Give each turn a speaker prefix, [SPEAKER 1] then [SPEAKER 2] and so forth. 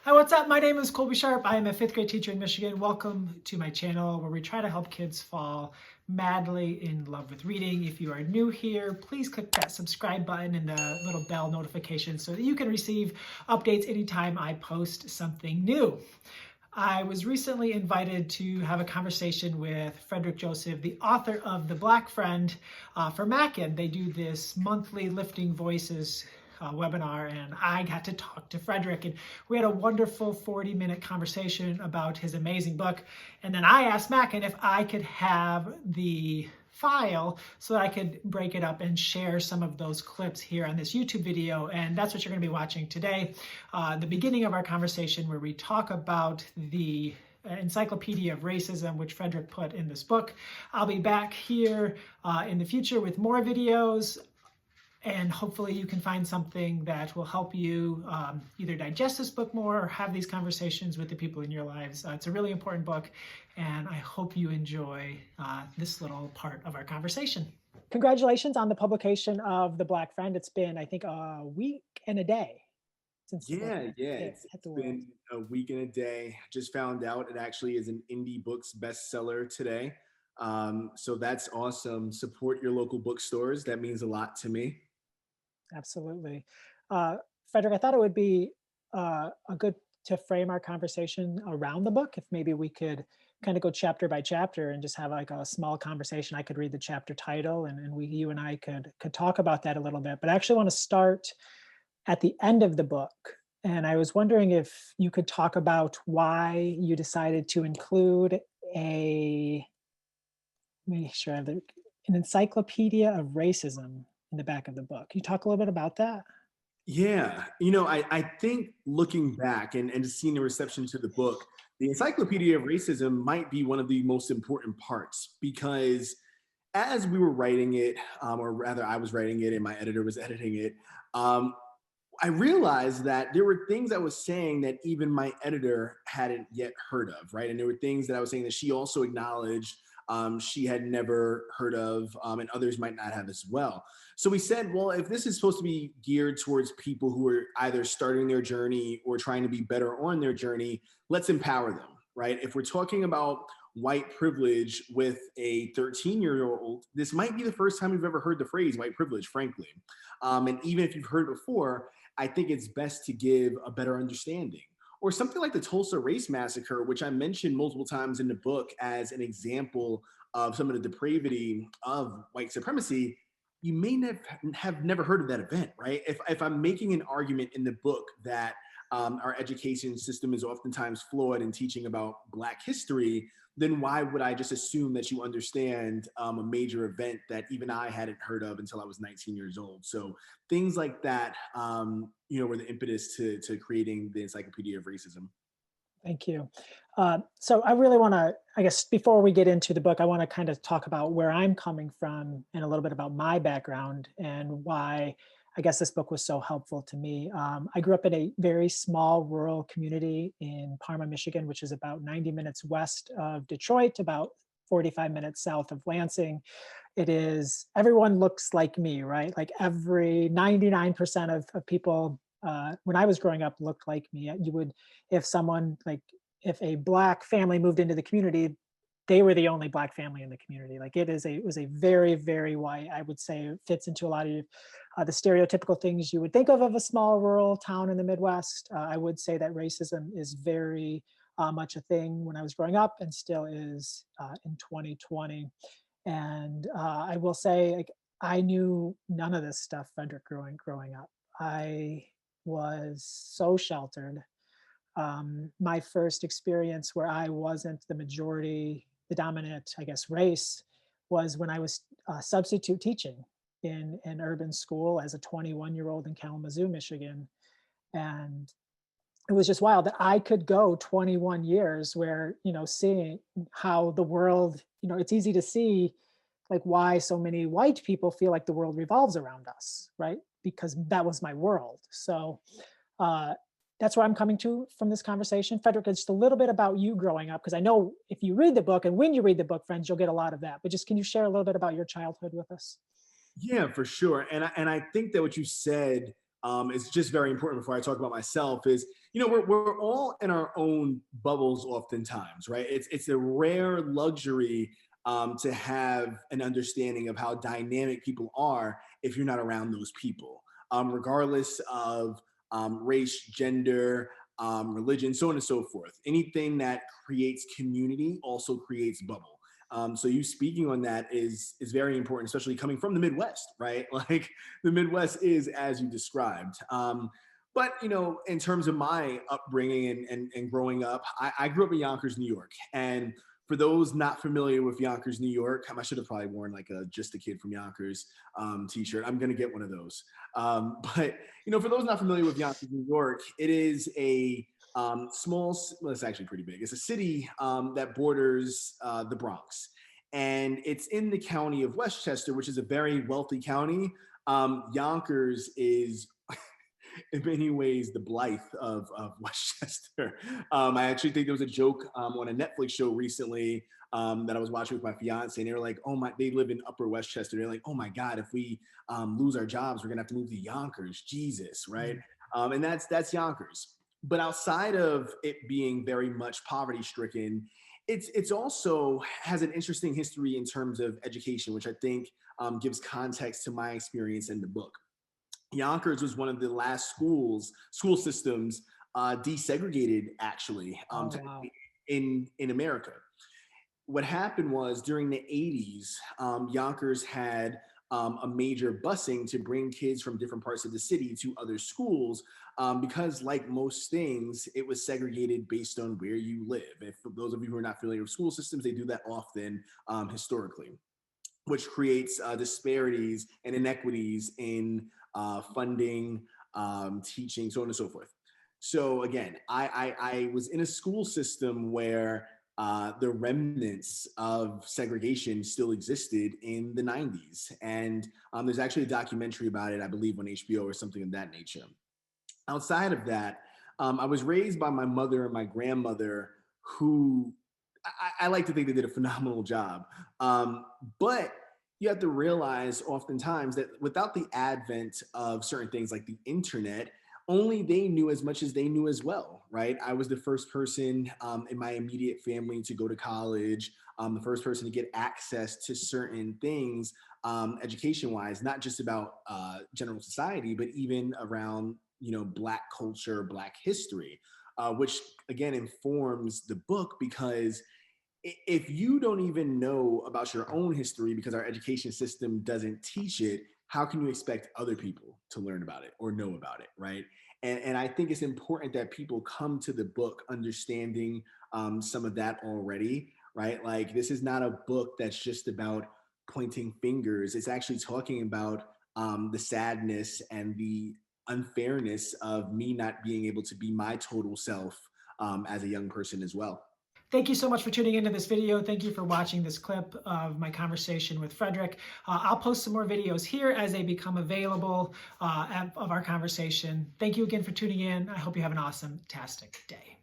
[SPEAKER 1] Hi, what's up? My name is Colby Sharp. I am a fifth grade teacher in Michigan. Welcome to my channel where we try to help kids fall madly in love with reading. If you are new here, please click that subscribe button and the little bell notification so that you can receive updates anytime I post something new. I was recently invited to have a conversation with Frederick, the author of The Black Friend, for Mackin. They do this monthly Lifting Voices webinar, and I got to talk to Frederick, and we had a wonderful 40-minute conversation about his amazing book. And then I asked Mackin if I could have the file so that I could break it up and share some of those clips here on this YouTube video. And that's what you're going to be watching today. The beginning of our conversation where we talk about the Encyclopedia of Racism, which Frederick put in this book. I'll be back here in the future with more videos, and hopefully you can find something that will help you either digest this book more or have these conversations with the people in your lives. It's a really important book, and I hope you enjoy this little part of our conversation. Congratulations on the publication of The Black Friend. It's been, I think, a week and a day since the book
[SPEAKER 2] Yeah,
[SPEAKER 1] hit
[SPEAKER 2] it's
[SPEAKER 1] the world.
[SPEAKER 2] been a week and a day. Just found out it actually is an indie books bestseller today. So that's awesome. Support your local bookstores. That means a lot to me.
[SPEAKER 1] Absolutely. Uh, Frederick, I thought it would be a good to frame our conversation around the book. If maybe we could kind of go chapter by chapter and just have like a small conversation. I could read the chapter title, and you and I could talk about that a little bit. But I actually want to start at the end of the book. And I was wondering if you could talk about why you decided to include make sure I have an encyclopedia of racism in the back of the book. Can you talk a little bit about that?
[SPEAKER 2] Yeah, I think looking back and seeing the reception to the book, the Encyclopedia of Racism might be one of the most important parts because as we were writing it, or rather I was writing it and my editor was editing it, um, I realized that there were things I was saying that even my editor hadn't yet heard of, right? And there were things that I was saying that she also acknowledged she had never heard of, and others might not have as well. So we said, well, if this is supposed to be geared towards people who are either starting their journey or trying to be better on their journey, let's empower them, right? If we're talking about white privilege with a 13-year-old, this might be the first time you've ever heard the phrase white privilege, frankly. And even if you've heard it before, I think it's best to give a better understanding. Or something like the Tulsa Race Massacre, which I mentioned multiple times in the book as an example of some of the depravity of white supremacy. You may have never heard of that event, right? If I'm making an argument in the book that our education system is oftentimes flawed in teaching about Black history, then why would I just assume that you understand a major event that even I hadn't heard of until I was 19 years old? So things like that, were the impetus to creating the Encyclopedia of Racism.
[SPEAKER 1] Thank you. So I really want to, I guess, before we get into the book, I want to kind of talk about where I'm coming from and a little bit about my background and why I guess this book was so helpful to me. I grew up in a very small rural community in Parma, Michigan, which is about 90 minutes west of Detroit, about 45 minutes south of Lansing. It is, everyone looks like me, right? Like every 99% of people when I was growing up looked like me. You would, if someone like, if a Black family moved into the community, they were the only Black family in the community. Like it was a very, very white, I would say it fits into a lot of the stereotypical things you would think of a small rural town in the Midwest. I would say that racism is very much a thing when I was growing up and still is in 2020. And I will say, like, I knew none of this stuff, Frederick, growing up. I was so sheltered. My first experience where I wasn't the majority, the dominant, I guess, race was when I was substitute teaching in an urban school as a 21-year-old in Kalamazoo, Michigan. And it was just wild that I could go 21 years where, seeing how the world, it's easy to see like why so many white people feel like the world revolves around us, right? Because that was my world. So uh, that's where I'm coming to from this conversation. Frederick, just a little bit about you growing up, because I know if you read the book and when you read the book, friends, you'll get a lot of that. But just can you share a little bit about your childhood with us?
[SPEAKER 2] Yeah, for sure. And I think that what you said is just very important before I talk about myself is, we're all in our own bubbles oftentimes, right? It's a rare luxury to have an understanding of how dynamic people are if you're not around those people, regardless of race, gender, religion, so on and so forth. Anything that creates community also creates bubble. So you speaking on that is very important, especially coming from the Midwest, right? Like the Midwest is as you described. But in terms of my upbringing and growing up, I grew up in Yonkers, New York, and for those not familiar with Yonkers, New York, I should have probably worn like a "Just a Kid from Yonkers" t-shirt. I'm gonna get one of those. But for those not familiar with Yonkers, New York, it is a small. Well, it's actually pretty big. It's a city that borders the Bronx, and it's in the county of Westchester, which is a very wealthy county. Yonkers is in many ways the Blythe of Westchester. I actually think there was a joke on a Netflix show recently that I was watching with my fiance, and they were like, "Oh my!" They live in Upper Westchester. They're like, "Oh my God, if we lose our jobs, we're gonna have to move to Yonkers." Jesus, right? And that's Yonkers. But outside of it being very much poverty stricken, it's also has an interesting history in terms of education, which I think gives context to my experience in the book. Yonkers was one of the last school systems desegregated, actually,
[SPEAKER 1] Oh, wow.
[SPEAKER 2] in America. What happened was during the 80s, Yonkers had a major busing to bring kids from different parts of the city to other schools because, like most things, it was segregated based on where you live. If for those of you who are not familiar with school systems, they do that often historically, which creates disparities and inequities in funding, teaching, so on and so forth. So again, I was in a school system where the remnants of segregation still existed in the 90s. And there's actually a documentary about it, I believe, on HBO or something of that nature. Outside of that, I was raised by my mother and my grandmother, who I like to think they did a phenomenal job. But you have to realize oftentimes that without the advent of certain things like the internet, only they knew as much as they knew as well, right? I was the first person in my immediate family to go to college, the first person to get access to certain things education wise, not just about general society, but even around, Black culture, Black history, which again informs the book because if you don't even know about your own history because our education system doesn't teach it, how can you expect other people to learn about it or know about it, right? And I think it's important that people come to the book understanding some of that already, right? Like this is not a book that's just about pointing fingers. It's actually talking about the sadness and the unfairness of me not being able to be my total self as a young person as well.
[SPEAKER 1] Thank you so much for tuning into this video. Thank you for watching this clip of my conversation with Frederick. I'll post some more videos here as they become available of our conversation. Thank you again for tuning in. I hope you have an awesome, tastic day.